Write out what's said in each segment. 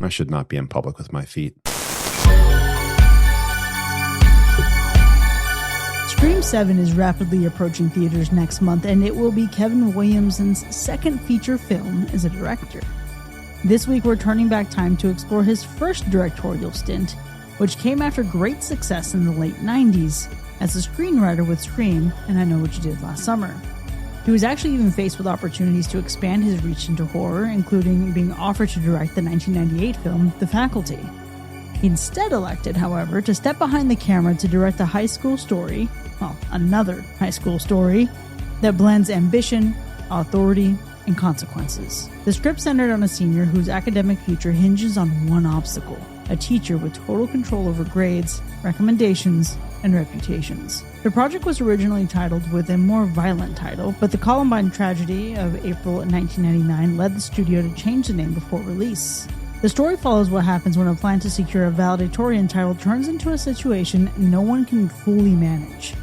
I should not be in public with my feet. Scream 7 is rapidly approaching theaters next month, and it will be Kevin Williamson's second feature film as a director. This week, we're turning back time to explore his first directorial stint, which came after great success in the late 90s as a screenwriter with Scream and I Know What You Did Last Summer. He was actually even faced with opportunities to expand his reach into horror, including being offered to direct the 1998 film The Faculty. He instead elected, however, to step behind the camera to direct a high school story, another high school story, that blends ambition, authority, and consequences. The script centered on a senior whose academic future hinges on one obstacle: a teacher with total control over grades, recommendations, and reputations. The project was originally titled with a more violent title, but the Columbine tragedy of April 1999 led the studio to change the name before release. The story follows what happens when a plan to secure a valedictorian title turns into a situation no one can fully manage.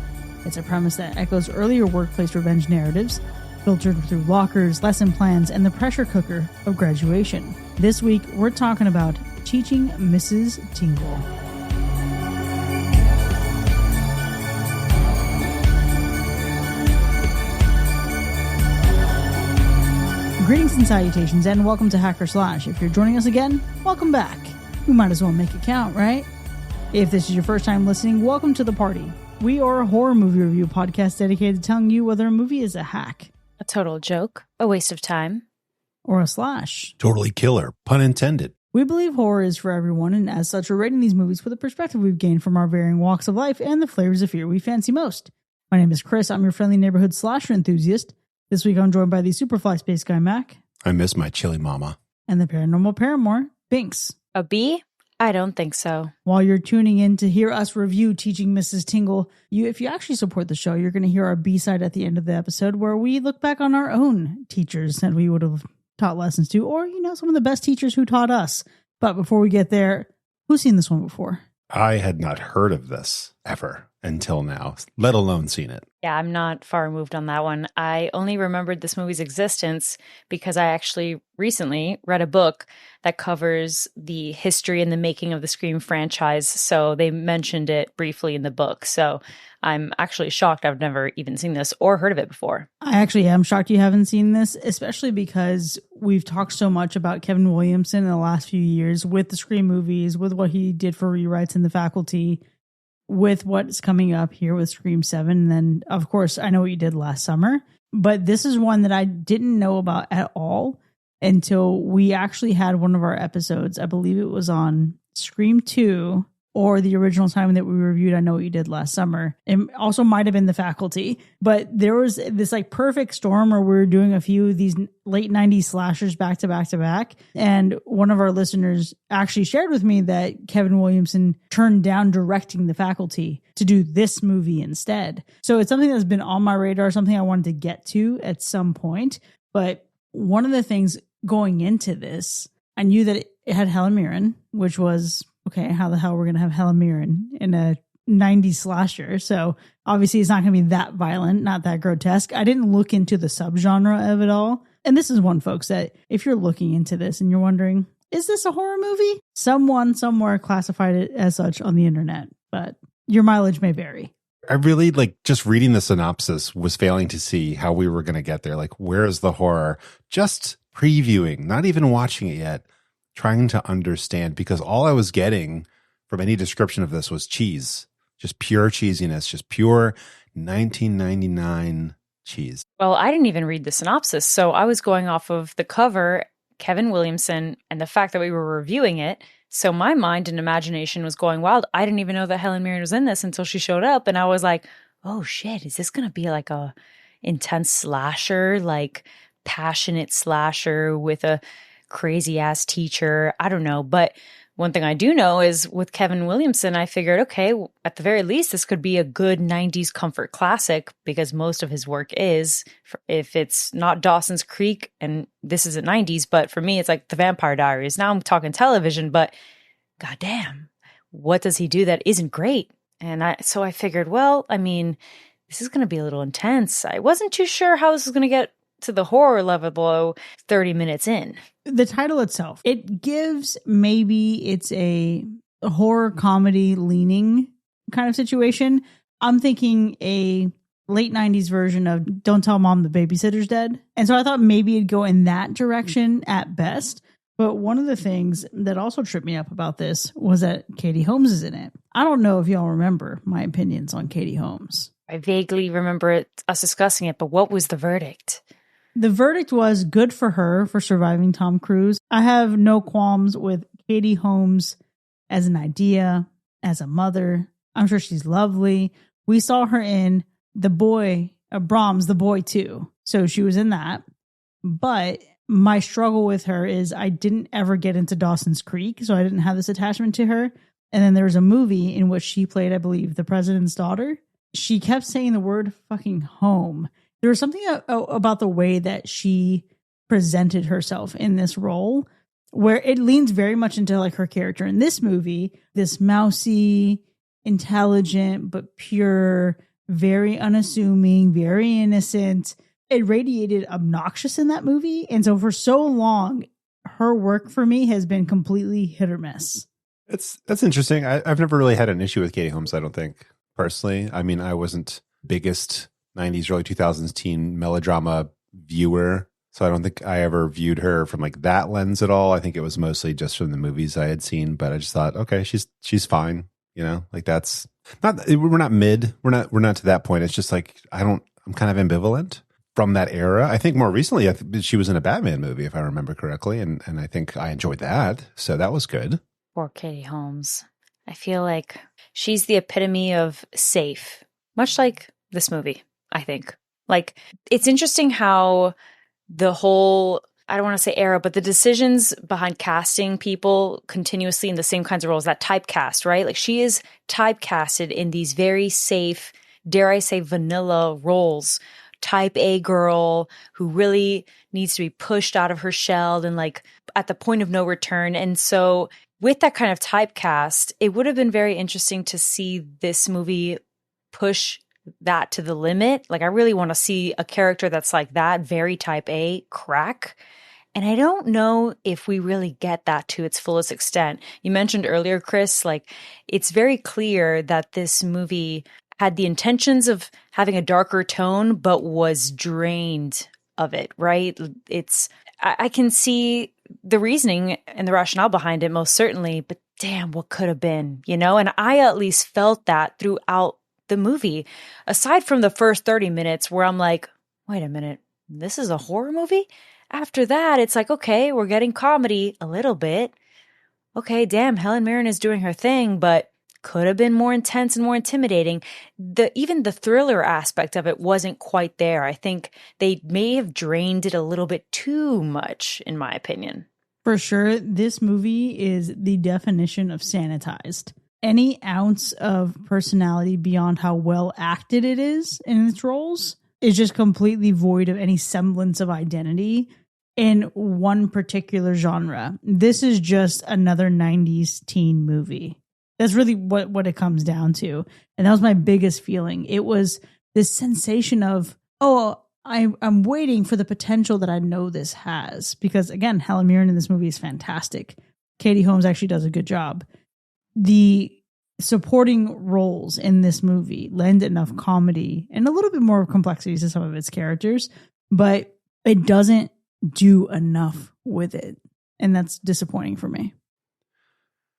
It's a premise that echoes earlier workplace revenge narratives, filtered through lockers, lesson plans, and the pressure cooker of graduation. This week, we're talking about Teaching Mrs. Tingle. Greetings and salutations, and welcome to Hacker Slash. If you're joining us again, welcome back. We might as well make it count, right? If this is your first time listening, welcome to the party. We are a horror movie review podcast dedicated to telling you whether a movie is a hack, a total joke, a waste of time, or a slash. Totally killer, pun intended. We believe horror is for everyone, and as such, we're rating these movies with the perspective we've gained from our varying walks of life and the flavors of fear we fancy most. My name is Chris. I'm your friendly neighborhood slasher enthusiast. This week, I'm joined by the Superfly Space Guy, Mac. I miss my chili mama. And the paranormal paramour, Binks. A bee? I don't think so. While you're tuning in to hear us review Teaching Mrs. Tingle, if you actually support the show, you're going to hear our B-side at the end of the episode where we look back on our own teachers that we would have taught lessons to, or, some of the best teachers who taught us. But before we get there, who's seen this one before? I had not heard of this ever until now, let alone seen it. Yeah, I'm not far removed on that one. I only remembered this movie's existence because I actually recently read a book that covers the history and the making of the Scream franchise. So they mentioned it briefly in the book. So I'm actually shocked I've never even seen this or heard of it before. I actually am shocked you haven't seen this, especially because we've talked so much about Kevin Williamson in the last few years with the Scream movies, with what he did for rewrites in The Faculty, with what's coming up here with Scream 7. And then, of course, I Know What You Did Last Summer. But this is one that I didn't know about at all until we actually had one of our episodes. I believe it was on Scream 2 or the original time that we reviewed I Know What You Did Last Summer. It also might have been The Faculty. But there was this perfect storm where we were doing a few of these late 90s slashers back to back to back. And one of our listeners actually shared with me that Kevin Williamson turned down directing The Faculty to do this movie instead. So it's something that's been on my radar, something I wanted to get to at some point. But one of the things going into this, I knew that it had Helen Mirren, which was, okay, how the hell we're going to have Helen Mirren in a 90s slasher? So obviously it's not going to be that violent, not that grotesque. I didn't look into the subgenre of it all. And this is one, folks, that if you're looking into this and you're wondering, is this a horror movie? Someone somewhere classified it as such on the internet, but your mileage may vary. I really, just reading the synopsis was failing to see how we were going to get there. Where is the horror? Just previewing, not even watching it yet, trying to understand, because all I was getting from any description of this was cheese, just pure cheesiness, just pure 1999 cheese. Well, I didn't even read the synopsis, so I was going off of the cover, Kevin Williamson, and the fact that we were reviewing it. So my mind and imagination was going wild. I didn't even know that Helen Mirren was in this until she showed up, and I was like, oh shit, is this going to be a intense slasher, passionate slasher with a crazy ass teacher? I don't know. But one thing I do know is with Kevin Williamson, I figured, okay, at the very least, this could be a good 90s comfort classic, because most of his work is, if it's not Dawson's Creek, and this isn't 90s, but for me, it's The Vampire Diaries. Now I'm talking television, but goddamn, what does he do that isn't great? And so I figured, this is going to be a little intense. I wasn't too sure how this was going to get to the horror level 30 minutes in. The title itself, it gives maybe it's a horror comedy leaning kind of situation. I'm thinking a late 90s version of Don't Tell Mom the Babysitter's Dead. And so I thought maybe it'd go in that direction at best. But one of the things that also tripped me up about this was that Katie Holmes is in it. I don't know if y'all remember my opinions on Katie Holmes. I vaguely remember us discussing it, but what was the verdict? The verdict was good for her for surviving Tom Cruise. I have no qualms with Katie Holmes as an idea, as a mother. I'm sure she's lovely. We saw her in The Boy, Brahms, The Boy too. So she was in that. But my struggle with her is I didn't ever get into Dawson's Creek, so I didn't have this attachment to her. And then there was a movie in which she played, I believe, the president's daughter. She kept saying the word fucking home. There was something about the way that she presented herself in this role where it leans very much into like her character in this movie, this mousy, intelligent, but pure, very unassuming, very innocent. It radiated obnoxious in that movie. And so for so long, her work for me has been completely hit or miss. That's interesting. I've never really had an issue with Katie Holmes, I don't think, personally. I mean, I wasn't biggest 90s, early 2000s teen melodrama viewer. So I don't think I ever viewed her from like that lens at all. I think it was mostly just from the movies I had seen, but I just thought, okay, she's fine. You know, like that's not, we're not mid. We're not to that point. It's just like, I'm kind of ambivalent from that era. I think more recently, she was in a Batman movie, if I remember correctly. And I think I enjoyed that. So that was good. Poor Katie Holmes. I feel like she's the epitome of safe, much like this movie, I think. Like, it's interesting how the whole, I don't want to say era, but the decisions behind casting people continuously in the same kinds of roles, that typecast, right? Like, she is typecasted in these very safe, dare I say, vanilla roles. Type A girl who really needs to be pushed out of her shell and like at the point of no return. And so with that kind of typecast, it would have been very interesting to see this movie push that to the limit. Like, I really want to see a character that's like that, very type A, crack. And I don't know if we really get that to its fullest extent. You mentioned earlier, Chris, like, it's very clear that this movie had the intentions of having a darker tone, but was drained of it, right? I can see the reasoning and the rationale behind it, most certainly, but damn, what could have been, you know? And I at least felt that throughout the movie, aside from the first 30 minutes where I'm like, wait a minute, this is a horror movie? After that, it's like, okay, we're getting comedy a little bit. Okay, damn, Helen Mirren is doing her thing, but could have been more intense and more intimidating. Even the thriller aspect of it wasn't quite there. I think they may have drained it a little bit too much, in my opinion. For sure, this movie is the definition of sanitized. Any ounce of personality beyond how well acted it is in its roles is just completely void of any semblance of identity in one particular genre. This is just another 90s teen movie. That's really what it comes down to. And that was my biggest feeling. It was this sensation of, oh, I'm waiting for the potential that I know this has. Because again, Helen Mirren in this movie is fantastic. Katie Holmes actually does a good job. The supporting roles in this movie lend enough comedy and a little bit more complexity to some of its characters, but it doesn't do enough with it. And that's disappointing for me.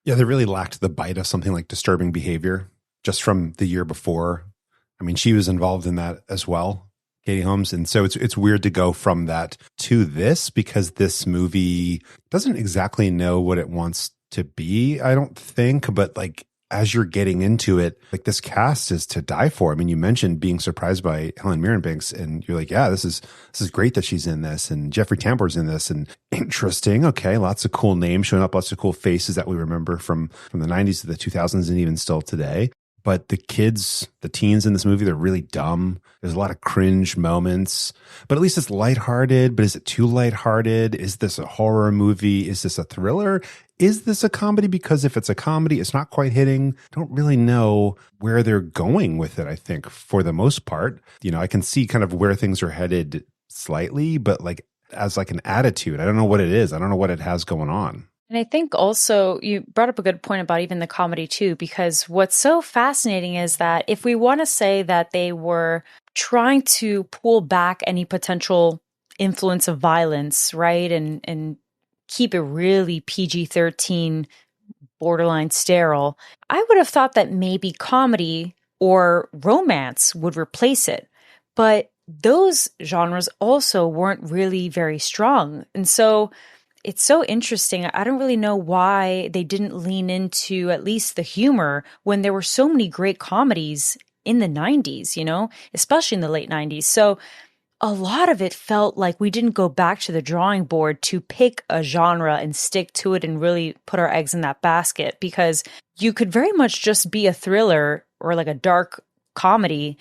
Yeah, they really lacked the bite of something like Disturbing Behavior just from the year before. I mean, she was involved in that as well, Katie Holmes. And so it's weird to go from that to this because this movie doesn't exactly know what it wants to be, I don't think. But like, as you're getting into it, like this cast is to die for. I mean, you mentioned being surprised by Helen Mirren Banks, and you're like, yeah, this is great that she's in this, and Jeffrey Tambor's in this, and interesting. Okay, lots of cool names showing up, lots of cool faces that we remember from the 90s to the 2000s, and even still today. But the teens in this movie, they're really dumb. There's a lot of cringe moments, but at least it's lighthearted. But is it too lighthearted? Is this a horror movie? Is this a thriller? Is this a comedy? Because if it's a comedy, it's not quite hitting. Don't really know where they're going with it, I think, for the most part. You know, I can see kind of where things are headed slightly, but like as like an attitude. I don't know what it is. I don't know what it has going on. And I think also you brought up a good point about even the comedy too, because what's so fascinating is that if we want to say that they were trying to pull back any potential influence of violence, right? And keep it really PG-13, borderline sterile, I would have thought that maybe comedy or romance would replace it. But those genres also weren't really very strong. And so it's so interesting. I don't really know why they didn't lean into at least the humor when there were so many great comedies in the 90s, especially in the late 90s. So a lot of it felt like we didn't go back to the drawing board to pick a genre and stick to it and really put our eggs in that basket, because you could very much just be a thriller or like a dark comedy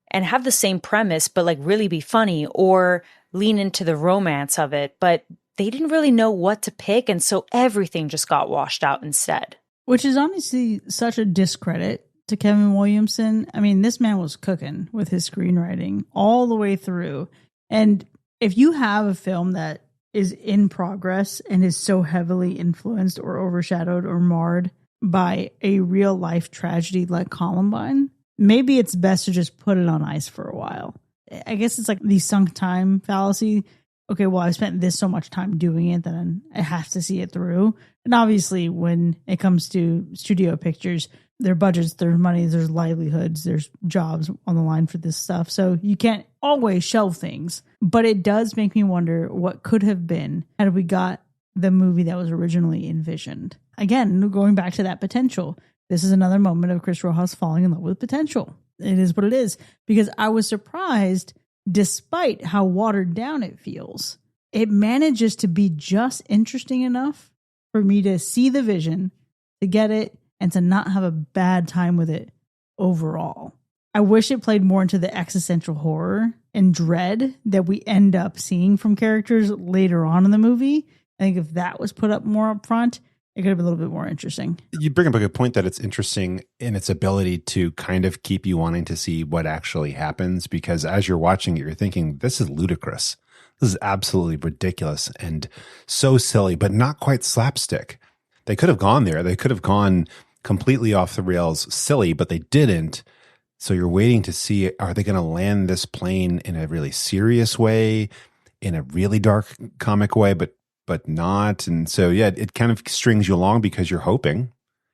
and have the same premise, but like really be funny, or lean into the romance of it. But they didn't really know what to pick. And so everything just got washed out instead. Which is honestly such a discredit to Kevin Williamson. I mean, this man was cooking with his screenwriting all the way through. And if you have a film that is in progress and is so heavily influenced or overshadowed or marred by a real life tragedy like Columbine, maybe it's best to just put it on ice for a while. I guess it's like the sunk time fallacy. Okay, well, I spent this so much time doing it, then I have to see it through. And obviously, when it comes to studio pictures, there are budgets, there's money, there's livelihoods, there's jobs on the line for this stuff. So you can't always shelve things. But it does make me wonder what could have been had we got the movie that was originally envisioned. Again, going back to that potential. This is another moment of Chris Rojas falling in love with potential. It is what it is. Because I was surprised, despite how watered down it feels, it manages to be just interesting enough for me to see the vision, to get it, and to not have a bad time with it overall. I wish it played more into the existential horror and dread that we end up seeing from characters later on in the movie. I think if that was put up more up front, it could have been a little bit more interesting. You bring up a good point that it's interesting in its ability to kind of keep you wanting to see what actually happens, because as you're watching it, you're thinking, this is ludicrous. This is absolutely ridiculous and so silly, but not quite slapstick. They could have gone there. They could have gone completely off the rails silly, but they didn't. So you're waiting to see, are they going to land this plane in a really serious way, in a really dark comic way, but not. And so, yeah, it kind of strings you along because you're hoping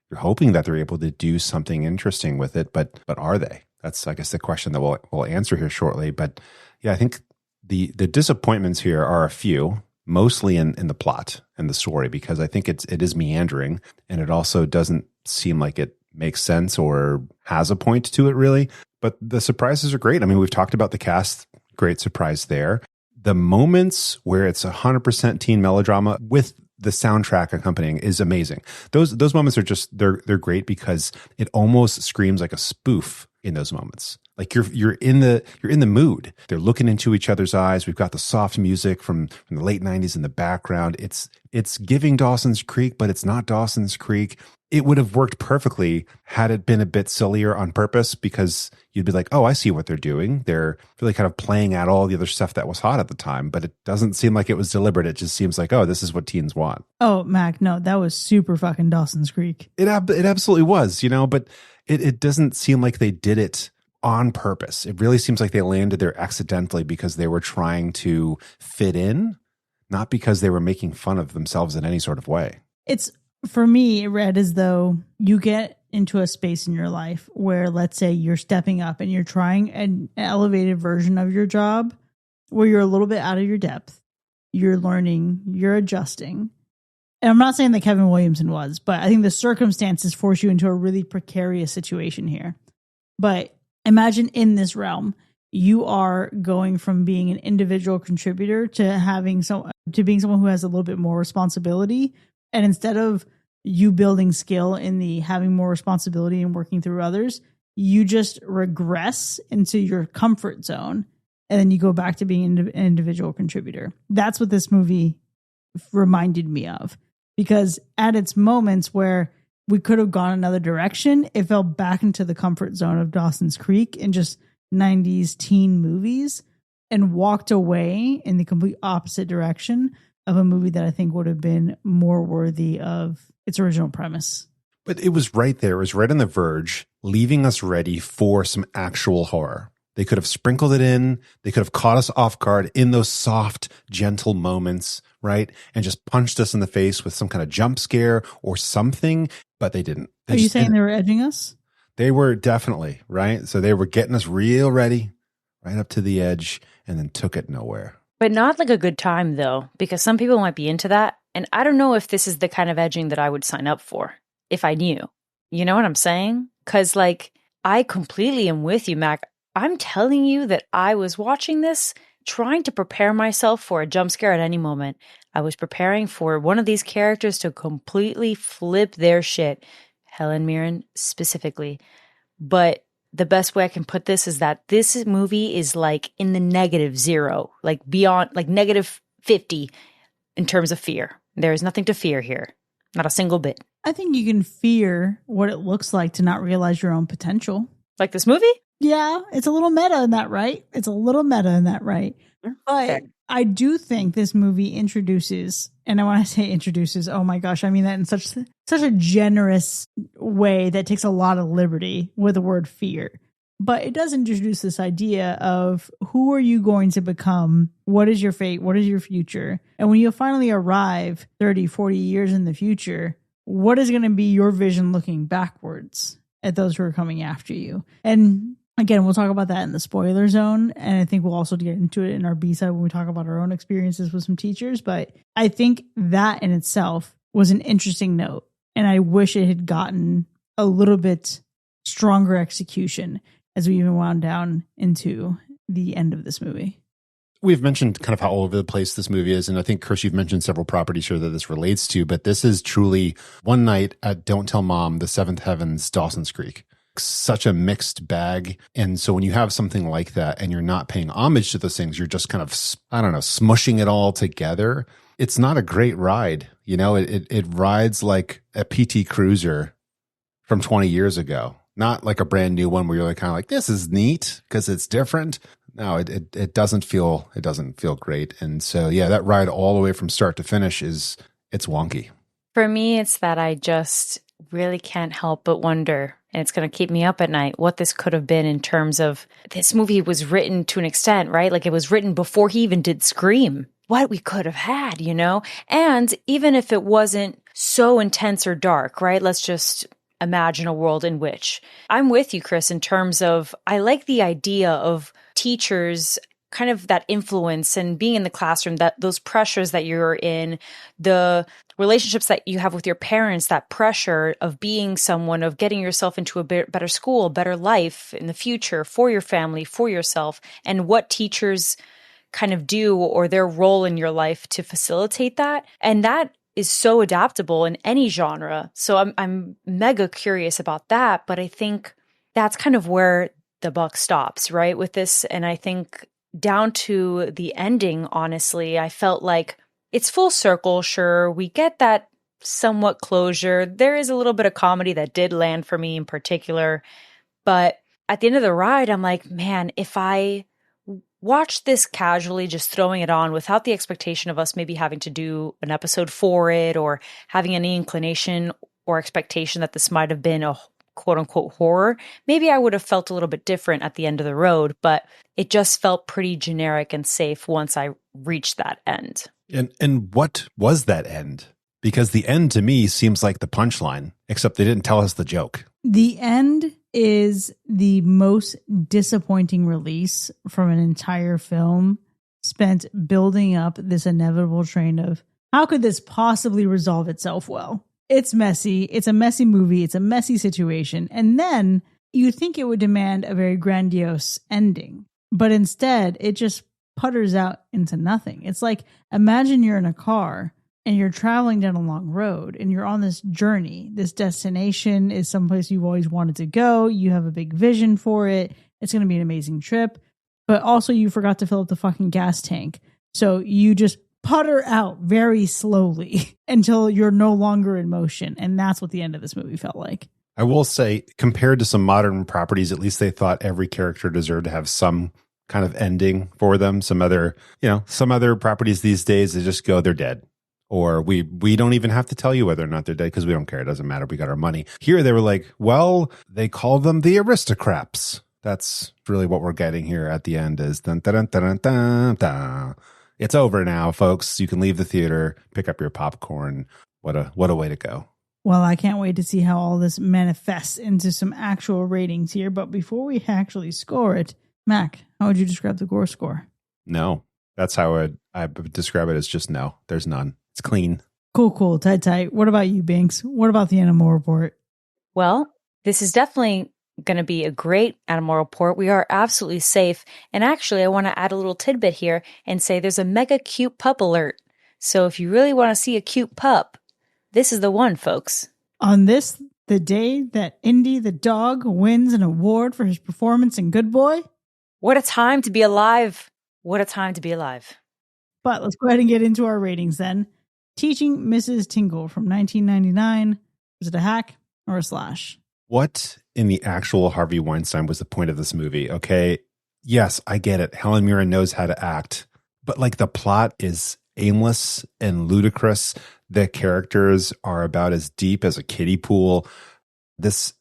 that they're able to do something interesting with it. But are they? That's, I guess, the question that we'll answer here shortly. But yeah, I think the disappointments here are a few, mostly in the plot and the story, because I think it is meandering, and it also doesn't seem like it makes sense or has a point to it really. But the surprises are great. I mean, we've talked about the cast, great surprise there. The moments where it's 100% teen melodrama with the soundtrack accompanying is amazing. Those moments are just they're great because it almost screams like a spoof in those moments. Like you're in the mood. They're looking into each other's eyes. We've got the soft music from the late 90s in the background. It's giving Dawson's Creek, but it's not Dawson's Creek. It would have worked perfectly had it been a bit sillier on purpose, because you'd be like, oh, I see what they're doing. They're really kind of playing out all the other stuff that was hot at the time, but it doesn't seem like it was deliberate. It just seems like, oh, this is what teens want. Oh, Mac, no, that was super fucking Dawson's Creek. It absolutely was, but it doesn't seem like they did it on purpose. It really seems like they landed there accidentally because they were trying to fit in, not because they were making fun of themselves in any sort of way. For me, it read as though you get into a space in your life where, let's say, you're stepping up and you're trying an elevated version of your job where you're a little bit out of your depth. You're learning, you're adjusting. And I'm not saying that Kevin Williamson was, but I think the circumstances force you into a really precarious situation here. But imagine in this realm, you are going from being an individual contributor to being someone who has a little bit more responsibility. And instead of you building skill in the having more responsibility and working through others, you just regress into your comfort zone. And then you go back to being an individual contributor. That's what this movie reminded me of. Because at its moments where we could have gone another direction, it fell back into the comfort zone of Dawson's Creek and just 90s teen movies. and walked away in the complete opposite direction of a movie that I think would have been more worthy of its original premise. But it was right there. It was right on the verge, leaving us ready for some actual horror. They could have sprinkled it in. They could have caught us off guard in those soft, gentle moments, right? And just punched us in the face with some kind of jump scare or something, but they didn't. Are you saying they were edging us? They were definitely, right? So they were getting us real ready, right up to the edge, and then took it nowhere. But not like a good time, though, because some people might be into that. And I don't know if this is the kind of edging that I would sign up for if I knew. You know what I'm saying? Because, like, I completely am with you, Mac. I'm telling you that I was watching this trying to prepare myself for a jump scare at any moment. I was preparing for one of these characters to completely flip their shit. Helen Mirren specifically. But the best way I can put this is that this movie is like in the -0, like beyond, like -50 in terms of fear. There is nothing to fear here. Not a single bit. I think you can fear what it looks like to not realize your own potential. Like this movie? Yeah, it's a little meta in that, right? It's a little meta in that, right? But Okay. I do think this movie introduces, and when I say introduces, oh my gosh, I mean that in such a generous way that takes a lot of liberty with the word fear. But it does introduce this idea of who are you going to become? What is your fate? What is your future? And when you finally arrive 30, 40 years in the future, what is going to be your vision looking backwards at those who are coming after you? And again, we'll talk about that in the spoiler zone. And I think we'll also get into it in our B-side when we talk about our own experiences with some teachers. But I think that in itself was an interesting note. And I wish it had gotten a little bit stronger execution as we even wound down into the end of this movie. We've mentioned kind of how all over the place this movie is. And I think, Chris, you've mentioned several properties here that this relates to. But this is truly One Night at Don't Tell Mom, The Seventh Heavens, Dawson's Creek. Such a mixed bag. And so when you have something like that and you're not paying homage to those things, you're just kind of, I don't know, smushing it all together. It's not a great ride. You know, it rides like a PT Cruiser from 20 years ago, not like a brand new one where you're like kind of like, this is neat because it's different. No, it doesn't feel great. And so, yeah, that ride all the way from start to finish it's wonky. For me, it's that I just really can't help but wonder, and it's going to keep me up at night, what this could have been in terms of this movie was written to an extent, right? Like it was written before he even did Scream. What we could have had, you know? And even if it wasn't so intense or dark, right? Let's just imagine a world in which I'm with you, Chris, in terms of I like the idea of teachers kind of that influence and being in the classroom, that those pressures that you're in, the relationships that you have with your parents, that pressure of being someone, of getting yourself into a better school, better life in the future for your family, for yourself, and what teachers kind of do or their role in your life to facilitate that. And that is so adaptable in any genre. So I'm mega curious about that, but I think that's kind of where the buck stops, right, with this. And I think down to the ending, honestly, I felt like it's full circle. Sure, we get that somewhat closure. There is a little bit of comedy that did land for me in particular. But at the end of the ride, I'm like, man, if I watch this casually, just throwing it on without the expectation of us maybe having to do an episode for it or having any inclination or expectation that this might have been a quote unquote horror, maybe I would have felt a little bit different at the end of the road, but it just felt pretty generic and safe once I reached that end. And what was that end? Because the end to me seems like the punchline, except they didn't tell us the joke. The end is the most disappointing release from an entire film spent building up this inevitable train of how could this possibly resolve itself well? It's messy. It's a messy movie. It's a messy situation. And then you think it would demand a very grandiose ending, but instead it just putters out into nothing. It's like, imagine you're in a car and you're traveling down a long road and you're on this journey. This destination is someplace you've always wanted to go. You have a big vision for it. It's going to be an amazing trip, but also you forgot to fill up the fucking gas tank. So you just putter out very slowly until you're no longer in motion. And that's what the end of this movie felt like. I will say, compared to some modern properties, at least they thought every character deserved to have some kind of ending for them. Some other properties these days, they just go, they're dead. Or we don't even have to tell you whether or not they're dead because we don't care. It doesn't matter. We got our money. Here they were like, well, they call them the aristocrats. That's really what we're getting here at the end is dun, dun, dun, dun, dun, dun. It's over now, folks. You can leave the theater, pick up your popcorn. What a way to go. Well, I can't wait to see how all this manifests into some actual ratings here. But before we actually score it, Mac, how would you describe the gore score? No. That's how I would describe it as just no. There's none. It's clean. Cool. Tight. What about you, Binks? What about the Animal Report? Well, this is definitely going to be a great Animal Report. We are absolutely safe. And actually, I want to add a little tidbit here and say there's a mega cute pup alert. So if you really want to see a cute pup, this is the one, folks. On this, the day that Indy the dog wins an award for his performance in Good Boy. What a time to be alive. What a time to be alive. But let's go ahead and get into our ratings then. Teaching Mrs. Tingle from 1999. Was it a hack or a slash? What in the actual Harvey Weinstein was the point of this movie? Okay, yes, I get it. Helen Mirren knows how to act. But like the plot is aimless and ludicrous. The characters are about as deep as a kiddie pool. This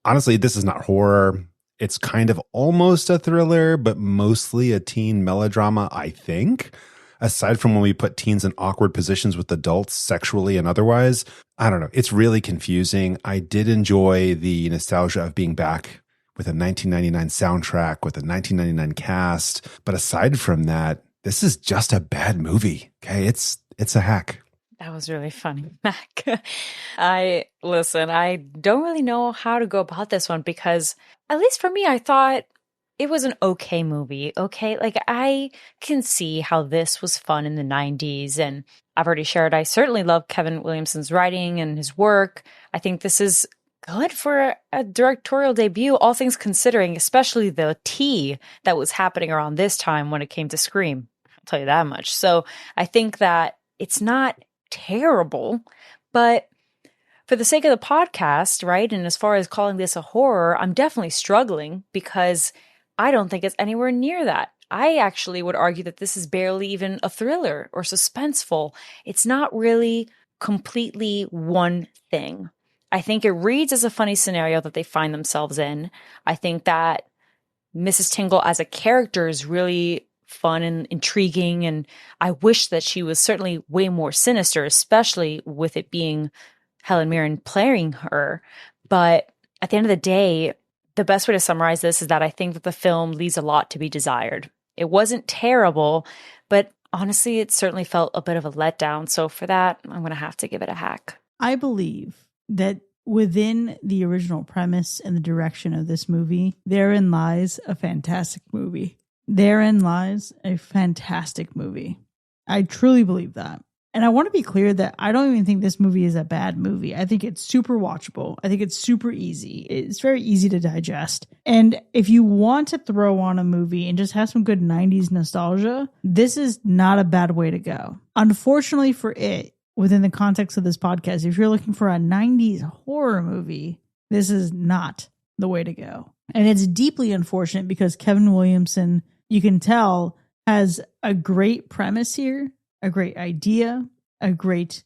is not horror. It's kind of almost a thriller, but mostly a teen melodrama, I think. Aside from when we put teens in awkward positions with adults sexually and otherwise, I don't know. It's really confusing. I did enjoy the nostalgia of being back with a 1999 soundtrack, with a 1999 cast. But aside from that, this is just a bad movie. Okay, it's a hack. That was really funny, Mac. I don't really know how to go about this one because, at least for me, I thought it was an okay movie. Okay, like I can see how this was fun in the 90s, and I've already shared, I certainly love Kevin Williamson's writing and his work. I think this is good for a directorial debut, all things considering, especially the tea that was happening around this time when it came to Scream. I'll tell you that much. So I think that it's not terrible, but for the sake of the podcast, right, and as far as calling this a horror, I'm definitely struggling because I don't think it's anywhere near that. I actually would argue that this is barely even a thriller or suspenseful. It's not really completely one thing. I think it reads as a funny scenario that they find themselves in. I think that Mrs. Tingle as a character is really fun and intriguing, and I wish that she was certainly way more sinister, especially with it being Helen Mirren playing her. But at the end of the day, the best way to summarize this is that I think that the film leaves a lot to be desired. It wasn't terrible, but honestly, it certainly felt a bit of a letdown. So for that, I'm going to have to give it a hack. I believe that within the original premise and the direction of this movie, therein lies a fantastic movie. Therein lies a fantastic movie. I truly believe that. And I want to be clear that I don't even think this movie is a bad movie. I think it's super watchable. I think it's super easy. It's very easy to digest. And if you want to throw on a movie and just have some good 90s nostalgia, this is not a bad way to go. Unfortunately for it, within the context of this podcast, if you're looking for a 90s horror movie, this is not the way to go. And it's deeply unfortunate because Kevin Williamson, you can tell, has a great premise here, a great idea, a great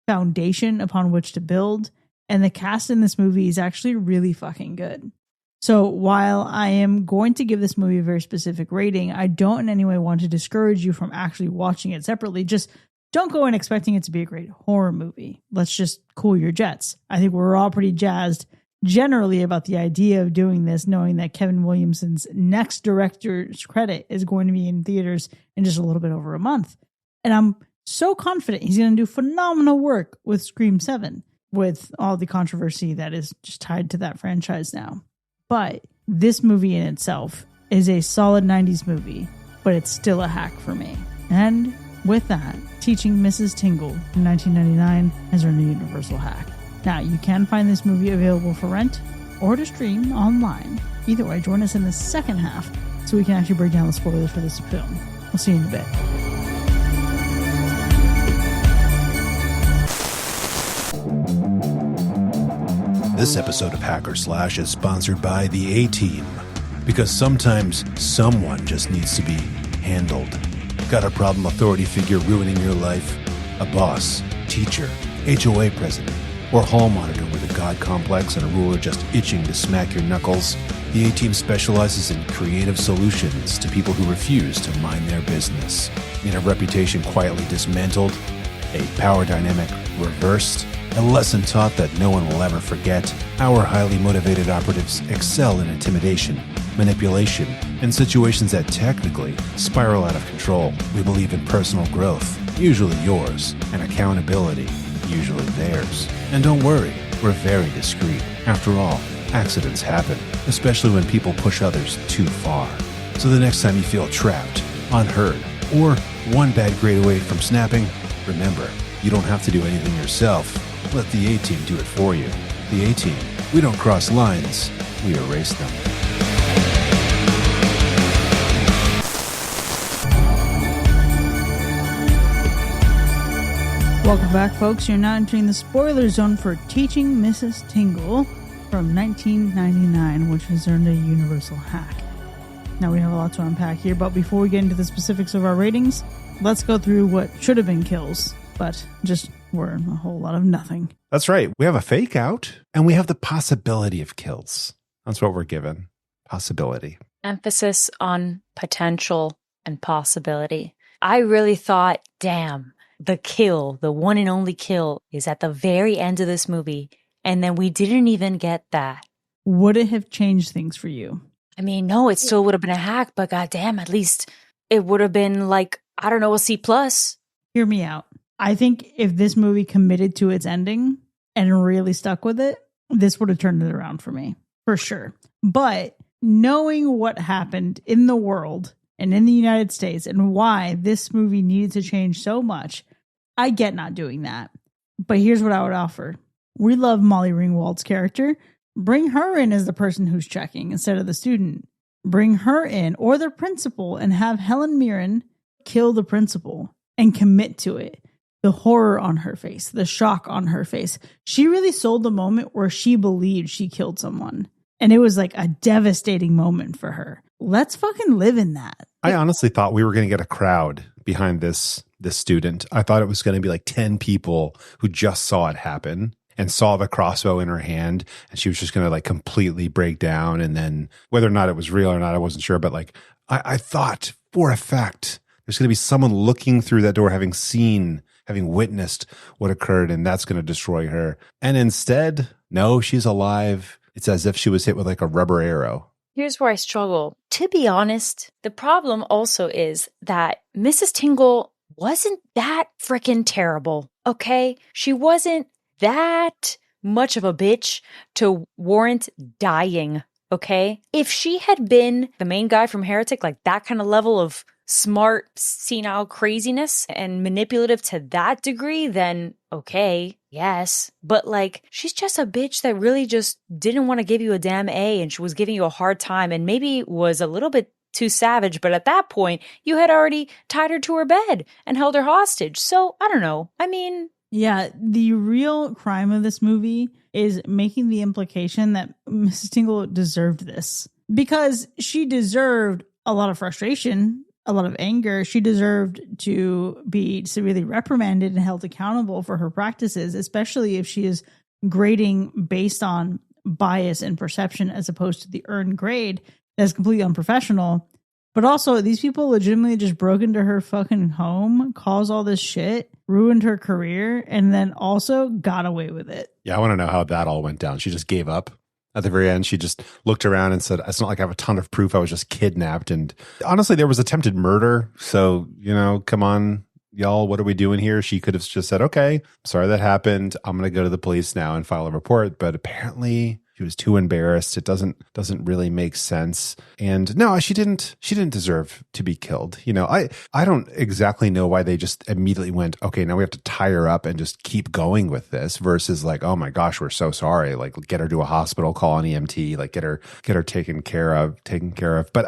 foundation upon which to build. And the cast in this movie is actually really fucking good. So while I am going to give this movie a very specific rating, I don't in any way want to discourage you from actually watching it separately. Just don't go in expecting it to be a great horror movie. Let's just cool your jets. I think we're all pretty jazzed generally about the idea of doing this, knowing that Kevin Williamson's next director's credit is going to be in theaters in just a little bit over a month. And I'm so confident he's going to do phenomenal work with Scream 7, with all the controversy that is just tied to that franchise now. But this movie in itself is a solid 90s movie, but it's still a hack for me. And with that, Teaching Mrs. Tingle in 1999 as our new universal hack. Now, you can find this movie available for rent or to stream online. Either way, join us in the second half so we can actually break down the spoilers for this film. We'll see you in a bit. This episode of Hack or Slash is sponsored by The A-Team. Because sometimes someone just needs to be handled. Got a problem authority figure ruining your life? A boss, teacher, HOA president, or hall monitor with a god complex and a ruler just itching to smack your knuckles? The A-Team specializes in creative solutions to people who refuse to mind their business. Need a reputation quietly dismantled? A power dynamic reversed? A lesson taught that no one will ever forget? Our highly motivated operatives excel in intimidation, manipulation, and situations that technically spiral out of control. We believe in personal growth, usually yours, and accountability, usually theirs. And don't worry, we're very discreet. After all, accidents happen, especially when people push others too far. So the next time you feel trapped, unheard, or one bad grade away from snapping, remember, you don't have to do anything yourself. Let the A-Team do it for you. The A-Team, we don't cross lines, we erase them. Welcome back, folks. You're now entering the spoiler zone for Teaching Mrs. Tingle from 1999, which has earned a universal hack. Now, we have a lot to unpack here, but before we get into the specifics of our ratings, let's go through what should have been kills, but just were a whole lot of nothing. That's right. We have a fake out, and we have the possibility of kills. That's what we're given. Possibility. Emphasis on potential and possibility. I really thought, damn, the kill, the one and only kill, is at the very end of this movie, and then we didn't even get that. Would it have changed things for you? I mean, no, it still would have been a hack, but goddamn, at least it would have been like, I don't know, a C+. Hear me out. I think if this movie committed to its ending and really stuck with it, this would have turned it around for me, for sure. But knowing what happened in the world and in the United States and why this movie needed to change so much, I get not doing that. But here's what I would offer. We love Molly Ringwald's character. Bring her in as the person who's checking instead of the student. Bring her in, or the principal, and have Helen Mirren kill the principal and commit to it. The horror on her face, the shock on her face. She really sold the moment where she believed she killed someone. And it was like a devastating moment for her. Let's fucking live in that. I honestly thought we were going to get a crowd behind this student. I thought it was going to be like 10 people who just saw it happen and saw the crossbow in her hand, and she was just going to like completely break down. And then whether or not it was real or not, I wasn't sure. But like, I thought for a fact there's going to be someone looking through that door, having witnessed what occurred, and that's going to destroy her. And instead, no, she's alive. It's as if she was hit with like a rubber arrow. Here's where I struggle. To be honest, the problem also is that Mrs. Tingle wasn't that freaking terrible, okay? She wasn't that much of a bitch to warrant dying, okay? If she had been the main guy from Heretic, like that kind of level of smart, senile craziness and manipulative to that degree, then okay, yes. But like, she's just a bitch that really just didn't want to give you a damn A, and she was giving you a hard time and maybe was a little bit too savage, but at that point, you had already tied her to her bed and held her hostage. So, I don't know. I mean... Yeah, the real crime of this movie is making the implication that Mrs. Tingle deserved this. Because she deserved a lot of frustration, a lot of anger. She deserved to be severely reprimanded and held accountable for her practices, especially if she is grading based on bias and perception as opposed to the earned grade. That's completely unprofessional. But also, these people legitimately just broke into her fucking home, caused all this shit, ruined her career, and then also got away with it. Yeah, I want to know how that all went down. She just gave up at the very end. She just looked around and said, it's not like I have a ton of proof. I was just kidnapped. And honestly, there was attempted murder. So, come on, y'all, what are we doing here? She could have just said, okay, sorry that happened. I'm going to go to the police now and file a report. But apparently... she was too embarrassed. It doesn't really make sense. And no, she didn't deserve to be killed. I don't exactly know why they just immediately went, okay, now we have to tie her up and just keep going with this versus like, oh my gosh, we're so sorry. Like get her to a hospital, call an EMT, like get her taken care of. But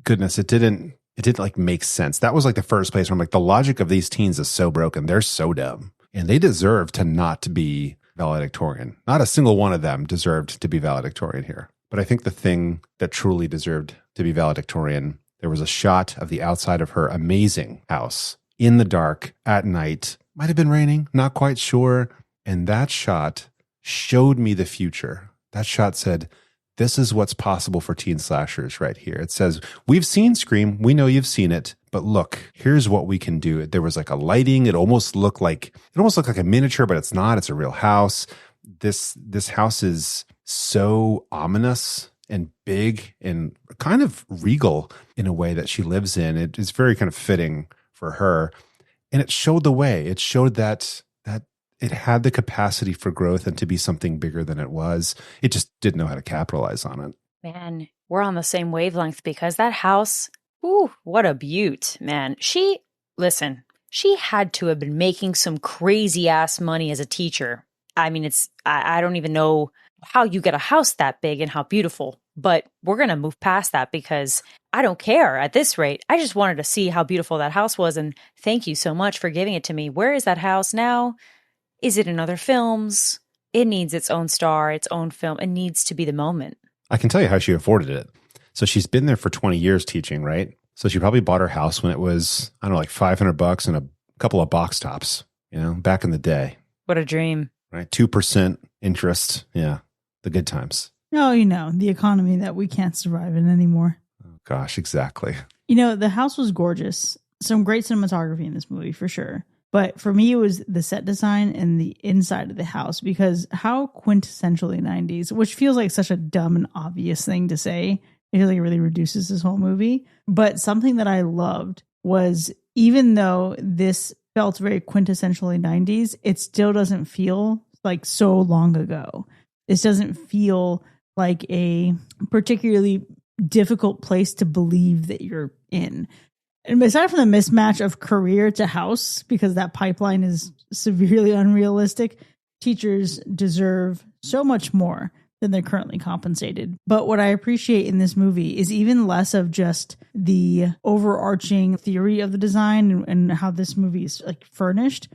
goodness, it didn't like make sense. That was like the first place where I'm like, the logic of these teens is so broken. They're so dumb and they deserve to not be valedictorian. Not a single one of them deserved to be valedictorian here. But I think the thing that truly deserved to be valedictorian, there was a shot of the outside of her amazing house in the dark at night. Might have been raining, not quite sure. And that shot showed me the future. That shot said, this is what's possible for teen slashers right here. It says, we've seen Scream. We know you've seen it, but look, here's what we can do. There was like a lighting. It almost looked like a miniature, but it's not. It's a real house. This house is so ominous and big and kind of regal in a way that she lives in. It is very kind of fitting for her. And it showed the way. It showed that it had the capacity for growth and to be something bigger than it was. It just didn't know how to capitalize on it. Man, we're on the same wavelength because that house, ooh, what a beaut, man. She had to have been making some crazy ass money as a teacher. I mean, I don't even know how you get a house that big and how beautiful, but we're going to move past that because I don't care at this rate. I just wanted to see how beautiful that house was. And thank you so much for giving it to me. Where is that house now? Is it in other films? It needs its own star, its own film. It needs to be the moment. I can tell you how she afforded it. So she's been there for 20 years teaching, right? So she probably bought her house when it was, I don't know, like $500 and a couple of box tops, back in the day. What a dream. Right? 2% interest. Yeah. The good times. Oh, the economy that we can't survive in anymore. Oh, gosh, exactly. The house was gorgeous. Some great cinematography in this movie for sure. But for me, it was the set design and the inside of the house, because how quintessentially 90s, which feels like such a dumb and obvious thing to say. I feel like it really reduces this whole movie. But something that I loved was, even though this felt very quintessentially 90s, it still doesn't feel like so long ago. This doesn't feel like a particularly difficult place to believe that you're in. And aside from the mismatch of career to house, because that pipeline is severely unrealistic, teachers deserve so much more than they're currently compensated. But what I appreciate in this movie is even less of just the overarching theory of the design and how this movie is like furnished,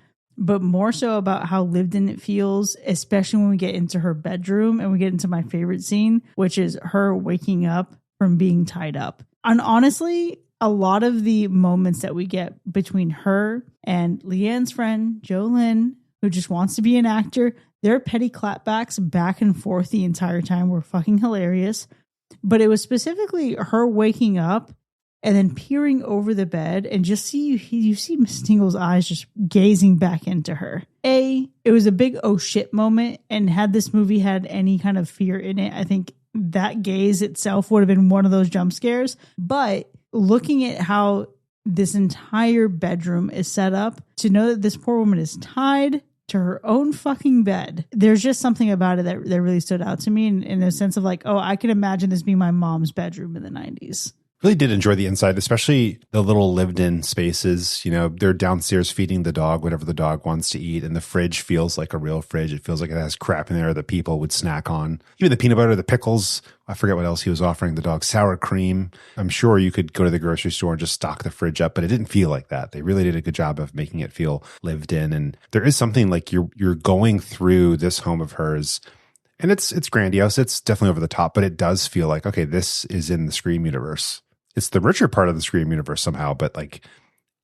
but more so about how lived in it feels, especially when we get into her bedroom and we get into my favorite scene, which is her waking up from being tied up. And honestly, a lot of the moments that we get between her and Leanne's friend, Jolynn, who just wants to be an actor, their petty clapbacks back and forth the entire time were fucking hilarious. But it was specifically her waking up and then peering over the bed and just you see Miss Tingle's eyes just gazing back into her. It was a big oh shit moment, and had this movie had any kind of fear in it, I think that gaze itself would have been one of those jump scares. But looking at how this entire bedroom is set up, to know that this poor woman is tied to her own fucking bed, there's just something about it that really stood out to me in a sense of like, oh, I can imagine this being my mom's bedroom in the 90s. Really did enjoy the inside, especially the little lived-in spaces. They're downstairs feeding the dog whatever the dog wants to eat, and the fridge feels like a real fridge. It feels like it has crap in there that people would snack on. Even the peanut butter, the pickles. I forget what else he was offering the dog. Sour cream. I'm sure you could go to the grocery store and just stock the fridge up, but it didn't feel like that. They really did a good job of making it feel lived in. And there is something like you're going through this home of hers, and it's grandiose. It's definitely over the top, but it does feel like, okay, this is in the Scream universe. It's the richer part of the Scream universe somehow, but like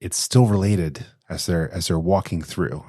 it's still related as they're walking through.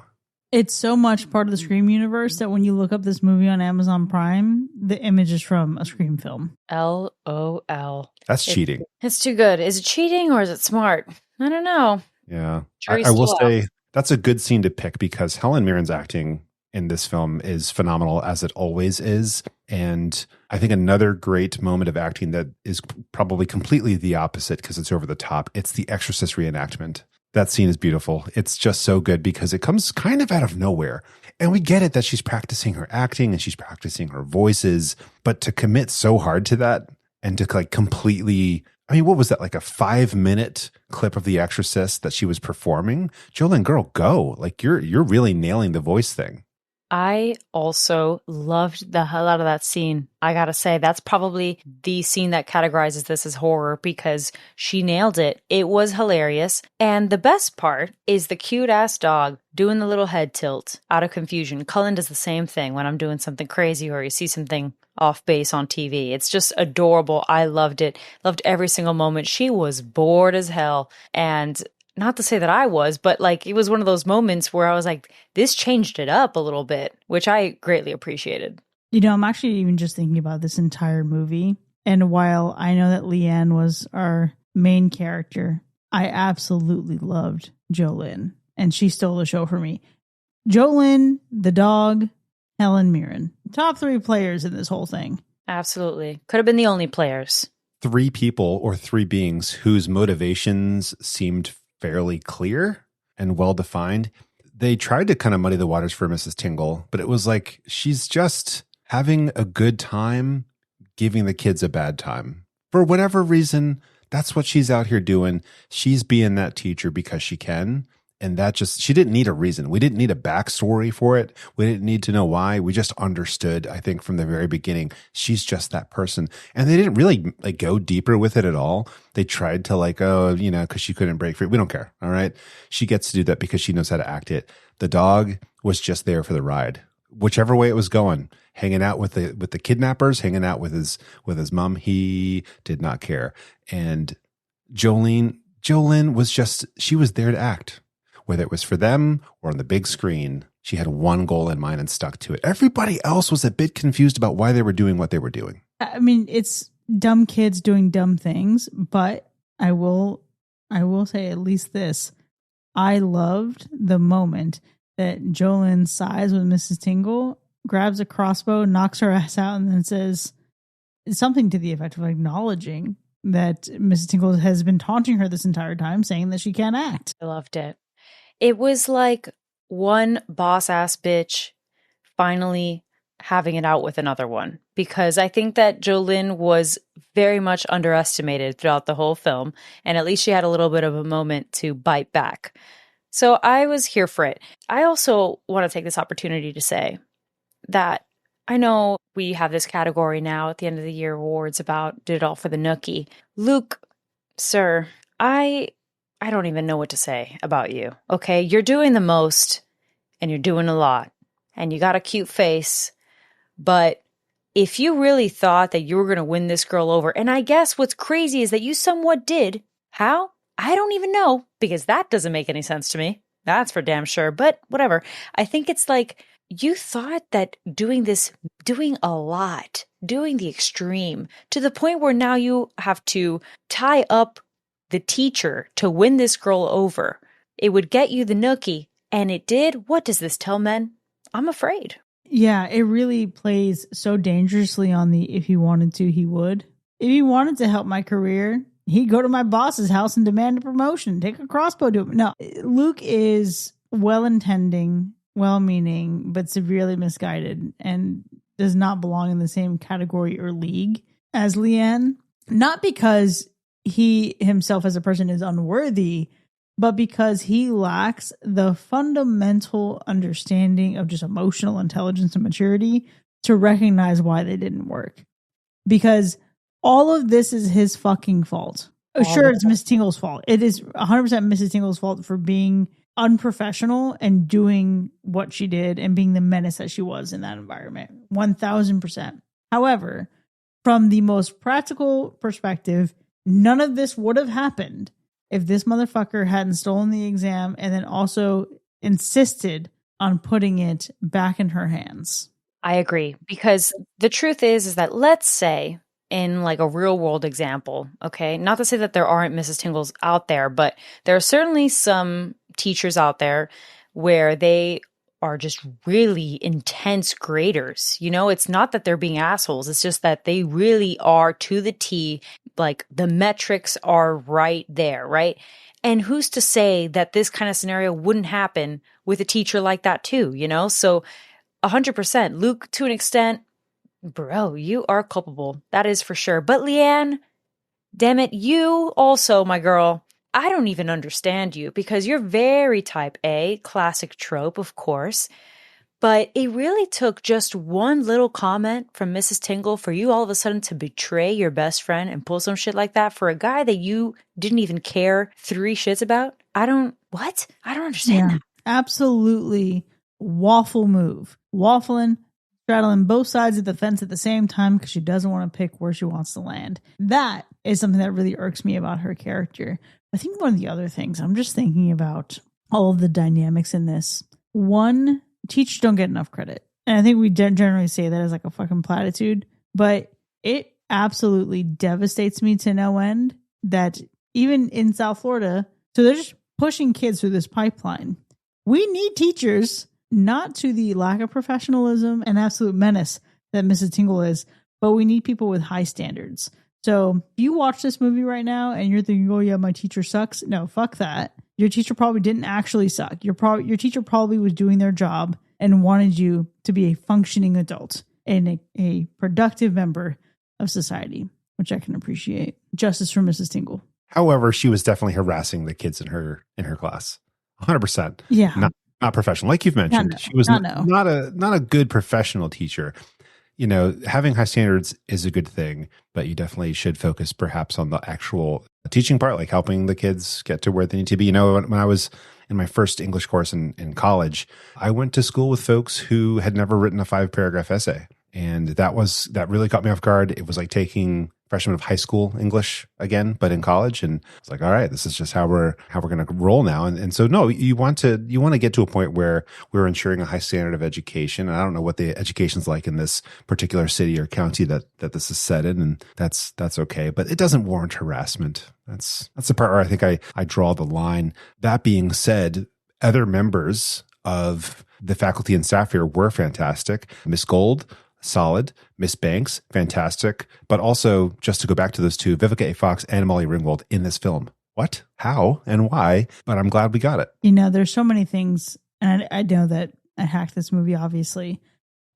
It's so much part of the Scream universe that when you look up this movie on Amazon Prime, the image is from a Scream film. LOL. That's cheating. It's too good. Is it cheating or is it smart? I don't know. Yeah. I will say that's a good scene to pick because Helen Mirren's acting in this film is phenomenal, as it always is. And I think another great moment of acting that is probably completely the opposite because it's over the top. It's the Exorcist reenactment. That scene is beautiful. It's just so good because it comes kind of out of nowhere. And we get it that she's practicing her acting and she's practicing her voices, but to commit so hard to that and to like completely, I mean, what was that? Like a 5-minute clip of The Exorcist that she was performing? Jolene, girl, go. Like you're really nailing the voice thing. I also loved the hell out of that scene. I gotta say, that's probably the scene that categorizes this as horror because she nailed it. It was hilarious. And the best part is the cute ass dog doing the little head tilt out of confusion. Cullen does the same thing when I'm doing something crazy or you see something off base on TV. It's just adorable. I loved it. Loved every single moment. She was bored as hell. And not to say that I was, but like it was one of those moments where I was like, this changed it up a little bit, which I greatly appreciated. You know, I'm actually even just thinking about this entire movie. And while I know that Leanne was our main character, I absolutely loved Jolynn. And she stole the show for me. Jolynn, the dog, Helen Mirren. Top 3 players in this whole thing. Absolutely. Could have been the only players. 3 people or 3 beings whose motivations seemed fairly clear and well defined. They tried to kind of muddy the waters for Mrs. Tingle, but it was like she's just having a good time giving the kids a bad time. For whatever reason, that's what she's out here doing. She's being that teacher because she can. And that just, she didn't need a reason. We didn't need a backstory for it. We didn't need to know why. We just understood, I think, from the very beginning, she's just that person. And they didn't really like go deeper with it at all. They tried to like, oh, you know, because she couldn't break free. We don't care. All right. She gets to do that because she knows how to act it. The dog was just there for the ride. Whichever way it was going, hanging out with the kidnappers, hanging out with his mom, he did not care. And Jolene was just, she was there to act. Whether it was for them or on the big screen, she had one goal in mind and stuck to it. Everybody else was a bit confused about why they were doing what they were doing. I mean, it's dumb kids doing dumb things, but I will say at least this. I loved the moment that Jolyn sighs with Mrs. Tingle, grabs a crossbow, knocks her ass out, and then says something to the effect of acknowledging that Mrs. Tingle has been taunting her this entire time, saying that she can't act. I loved it. It was like one boss ass bitch finally having it out with another one, because I think that Jolyn was very much underestimated throughout the whole film, and at least she had a little bit of a moment to bite back. So I was here for it. I also want to take this opportunity to say that I know we have this category now at the end of the year awards about did it all for the nookie. Luke, sir, I don't even know what to say about you, okay? You're doing the most, and you're doing a lot, and you got a cute face, but if you really thought that you were going to win this girl over, and I guess what's crazy is that you somewhat did. How? I don't even know, because that doesn't make any sense to me. That's for damn sure, but whatever. I think it's like you thought that doing a lot, doing the extreme, to the point where now you have to tie up the teacher to win this girl over. It would get you the nookie, and it did. What does this tell men? I'm afraid. Yeah, it really plays so dangerously on the if he wanted to, he would. If he wanted to help my career, he'd go to my boss's house and demand a promotion, take a crossbow to him. No, Luke is well-intending, well-meaning, but severely misguided and does not belong in the same category or league as Leanne. Not because he himself as a person is unworthy, but because he lacks the fundamental understanding of just emotional intelligence and maturity to recognize why they didn't work. Because all of this is his fucking fault. Sure, it's Miss Tingle's fault. It is 100% Mrs. Tingle's fault for being unprofessional and doing what she did and being the menace that she was in that environment. 1000%. However, from the most practical perspective, none of this would have happened if this motherfucker hadn't stolen the exam and then also insisted on putting it back in her hands. I agree, because the truth is that let's say in like a real world example, okay, not to say that there aren't Mrs. Tingles out there, but there are certainly some teachers out there where they are just really intense graders. You know, it's not that they're being assholes. It's just that they really are to the T. Like the metrics are right there, right? And who's to say that this kind of scenario wouldn't happen with a teacher like that too, you know? So 100%. Luke, to an extent, bro, you are culpable. That is for sure. But Leanne, damn it, you also, my girl, I don't even understand you because you're very type A, classic trope, of course. But it really took just one little comment from Mrs. Tingle for you all of a sudden to betray your best friend and pull some shit like that for a guy that you didn't even care 3 shits about. I don't understand that. Absolutely waffle move. Waffling, straddling both sides of the fence at the same time because she doesn't want to pick where she wants to land. That is something that really irks me about her character. I think one of the other things, I'm just thinking about all of the dynamics in this. One, teachers don't get enough credit. And I think we generally say that as like a fucking platitude, but it absolutely devastates me to no end that even in South Florida, so they're just pushing kids through this pipeline. We need teachers, not to the lack of professionalism and absolute menace that Mrs. Tingle is, but we need people with high standards. So if you watch this movie right now and you're thinking, oh yeah, my teacher sucks. No, fuck that. Your teacher probably didn't actually suck. Your teacher probably was doing their job and wanted you to be a functioning adult and a productive member of society, which I can appreciate. Justice for Mrs. Tingle. However, she was definitely harassing the kids in her class. 100%. Yeah. Not professional. Like you've mentioned, she was not a good professional teacher. You know, having high standards is a good thing, but you definitely should focus perhaps on the actual teaching part, like helping the kids get to where they need to be. You know, when I was in my first English course in college, I went to school with folks who had never written a 5-paragraph essay. And that really caught me off guard. It was like taking freshman of high school English again, but in college. And it's like, all right, this is just how we're going to roll now. And so, no, you want to get to a point where we're ensuring a high standard of education. And I don't know what the education's like in this particular city or county that this is set in. And that's okay, but it doesn't warrant harassment. That's the part where I think I draw the line. That being said, other members of the faculty and staff here were fantastic. Miss Gold, solid. Miss Banks, fantastic. But also, just to go back to those two, Vivica A. Fox and Molly Ringwald in this film. What? How? And why? But I'm glad we got it. You know, there's so many things, and I know that I hacked this movie, obviously,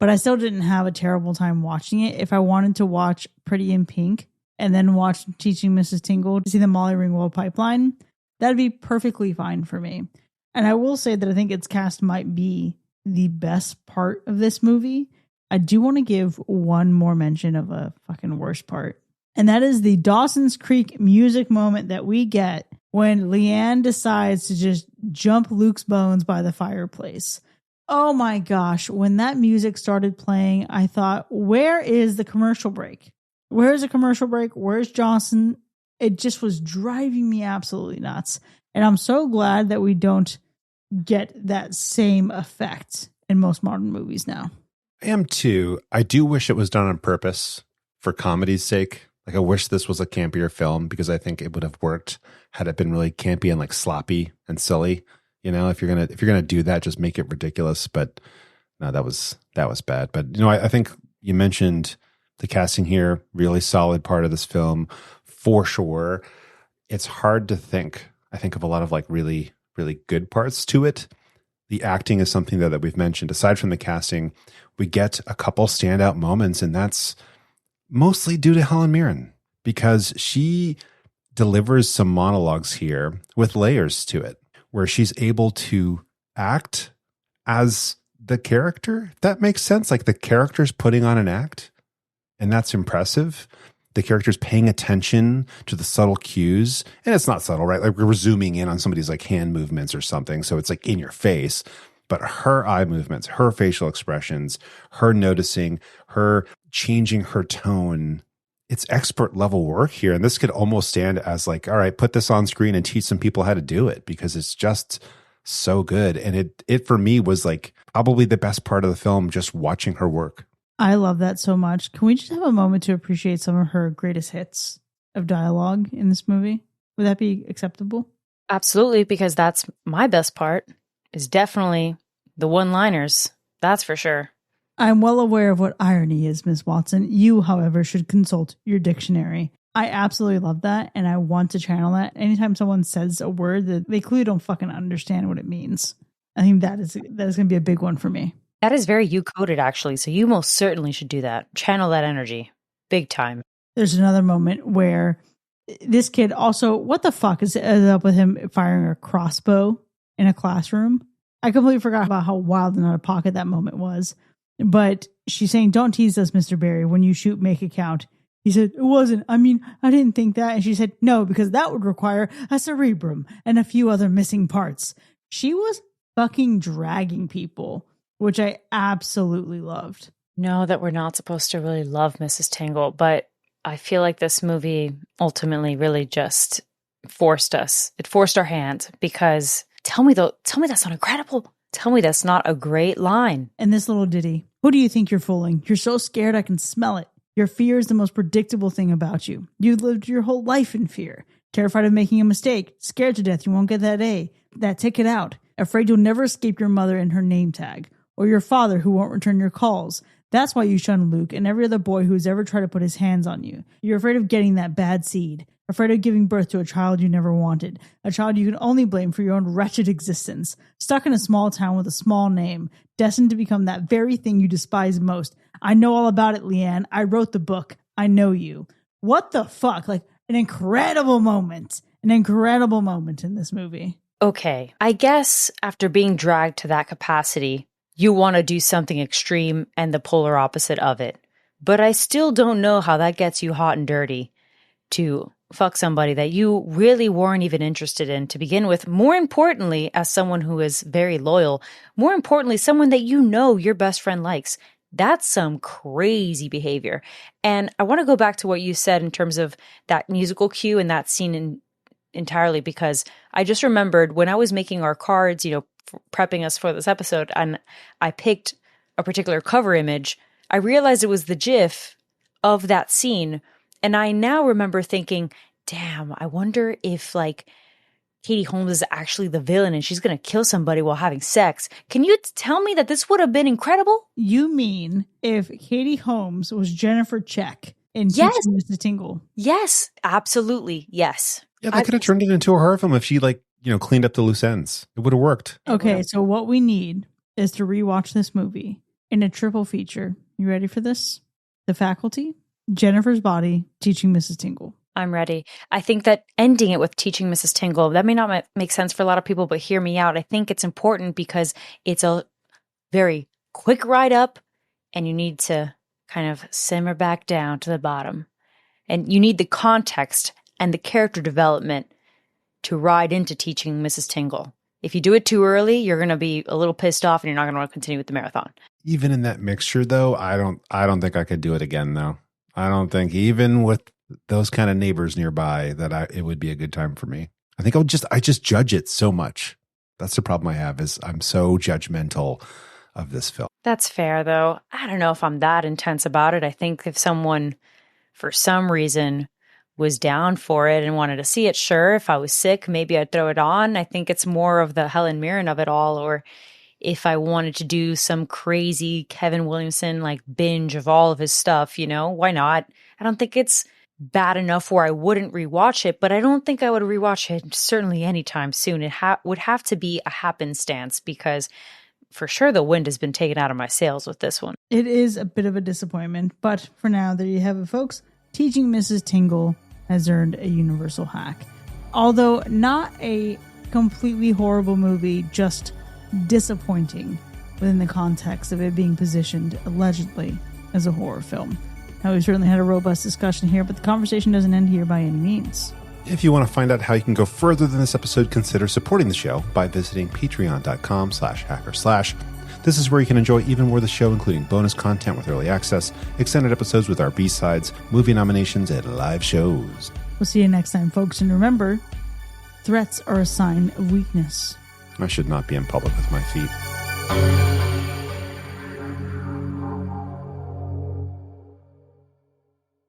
but I still didn't have a terrible time watching it. If I wanted to watch Pretty in Pink and then watch Teaching Mrs. Tingle to see the Molly Ringwald pipeline, that'd be perfectly fine for me. And I will say that I think its cast might be the best part of this movie. I do want to give one more mention of a fucking worst part. And that is the Dawson's Creek music moment that we get when Leanne decides to just jump Luke's bones by the fireplace. Oh my gosh. When that music started playing, I thought, where is the commercial break? Where's the commercial break? Where's Johnson? It just was driving me absolutely nuts. And I'm so glad that we don't get that same effect in most modern movies now. I am too. I do wish it was done on purpose for comedy's sake. Like I wish this was a campier film because I think it would have worked had it been really campy and like sloppy and silly. You know, if you're gonna do that, just make it ridiculous. But no, that was bad. But you know, I think you mentioned the casting here, really solid part of this film for sure. It's hard to think. I think of a lot of like really, really good parts to it. The acting is something that we've mentioned. Aside from the casting, we get a couple standout moments, and that's mostly due to Helen Mirren because she delivers some monologues here with layers to it, where she's able to act as the character. If that makes sense. Like the character's putting on an act, and that's impressive. The character's paying attention to the subtle cues, and it's not subtle, right? Like we're zooming in on somebody's like hand movements or something. So it's like in your face, but her eye movements, her facial expressions, her noticing, her changing her tone. It's expert level work here. And this could almost stand as like, all right, put this on screen and teach some people how to do it because it's just so good. And it for me was like probably the best part of the film, just watching her work. I love that so much. Can we just have a moment to appreciate some of her greatest hits of dialogue in this movie? Would that be acceptable? Absolutely, because that's my best part, is definitely the one-liners. That's for sure. I'm well aware of what irony is, Miss Watson. You, however, should consult your dictionary. I absolutely love that, and I want to channel that. Anytime someone says a word that they clearly don't fucking understand what it means, I think that is going to be a big one for me. That is very you-coded, actually, so you most certainly should do that. Channel that energy. Big time. There's another moment where this kid also, what the fuck is up with him firing a crossbow in a classroom? I completely forgot about how wild and out of pocket that moment was. But she's saying, don't tease us, Mr. Barry. When you shoot, make it count. He said, it wasn't. I mean, I didn't think that. And she said, no, because that would require a cerebrum and a few other missing parts. She was fucking dragging people, which I absolutely loved. No, that we're not supposed to really love Mrs. Tingle, but I feel like this movie ultimately really just forced us. It forced our hand because tell me that's not incredible. Tell me that's not a great line. And this little ditty. Who do you think you're fooling? You're so scared I can smell it. Your fear is the most predictable thing about you. You've lived your whole life in fear. Terrified of making a mistake. Scared to death you won't get that A. That ticket out. Afraid you'll never escape your mother and her name tag. Or your father who won't return your calls. That's why you shun Luke and every other boy who's ever tried to put his hands on you. You're afraid of getting that bad seed. Afraid of giving birth to a child you never wanted. A child you can only blame for your own wretched existence. Stuck in a small town with a small name. Destined to become that very thing you despise most. I know all about it, Leanne. I wrote the book. I know you. What the fuck? Like, an incredible moment. An incredible moment in this movie. Okay, I guess after being dragged to that capacity, you want to do something extreme and the polar opposite of it. But I still don't know how that gets you hot and dirty to fuck somebody that you really weren't even interested in to begin with. More importantly, as someone who is very loyal, more importantly, someone that you know your best friend likes. That's some crazy behavior. And I want to go back to what you said in terms of that musical cue and that scene entirely, because I just remembered when I was making our cards, prepping us for this episode, and I picked a particular cover image, I realized it was the GIF of that scene. And I now remember thinking, damn, I wonder if Katie Holmes is actually the villain and she's going to kill somebody while having sex. Can you tell me that this would have been incredible? You mean if Katie Holmes was Jennifer Check in Yes. Teaching Mrs. Tingle? Yes, absolutely. Yes. Yeah, they could have turned it into a horror film if she cleaned up the loose ends. It would have worked. Okay, so what we need is to rewatch this movie in a triple feature. You ready for this? The Faculty, Jennifer's Body, Teaching Mrs. Tingle. I'm ready. I think that ending it with Teaching Mrs. Tingle, that may not make sense for a lot of people, but hear me out. I think it's important because it's a very quick ride up and you need to kind of simmer back down to the bottom. And you need the context and the character development to ride into Teaching Mrs. Tingle. If you do it too early, you're going to be a little pissed off and you're not going to want to continue with the marathon. Even in that mixture, though, I don't think I could do it again, though. I don't think, even with those kind of neighbors nearby, that it would be a good time for me. I think I just judge it so much. That's the problem I have, is I'm so judgmental of this film. That's fair, though. I don't know if I'm that intense about it. I think if someone, for some reason, was down for it and wanted to see it, sure. If I was sick, maybe I'd throw it on. I think it's more of the Helen Mirren of it all, or if I wanted to do some crazy Kevin Williamson binge of all of his stuff, why not? I don't think it's bad enough where I wouldn't rewatch it, but I don't think I would rewatch it certainly anytime soon. It would have to be a happenstance because for sure the wind has been taken out of my sails with this one. It is a bit of a disappointment, but for now, there you have it, folks. Teaching Mrs. Tingle has earned a universal hack. Although not a completely horrible movie, just disappointing within the context of it being positioned allegedly as a horror film. Now, we certainly had a robust discussion here, but the conversation doesn't end here by any means. If you want to find out how you can go further than this episode, consider supporting the show by visiting patreon.com/hacker/. This is where you can enjoy even more of the show, including bonus content with early access, extended episodes with our B-sides, movie nominations, and live shows. We'll see you next time, folks. And remember, threats are a sign of weakness. I should not be in public with my feet.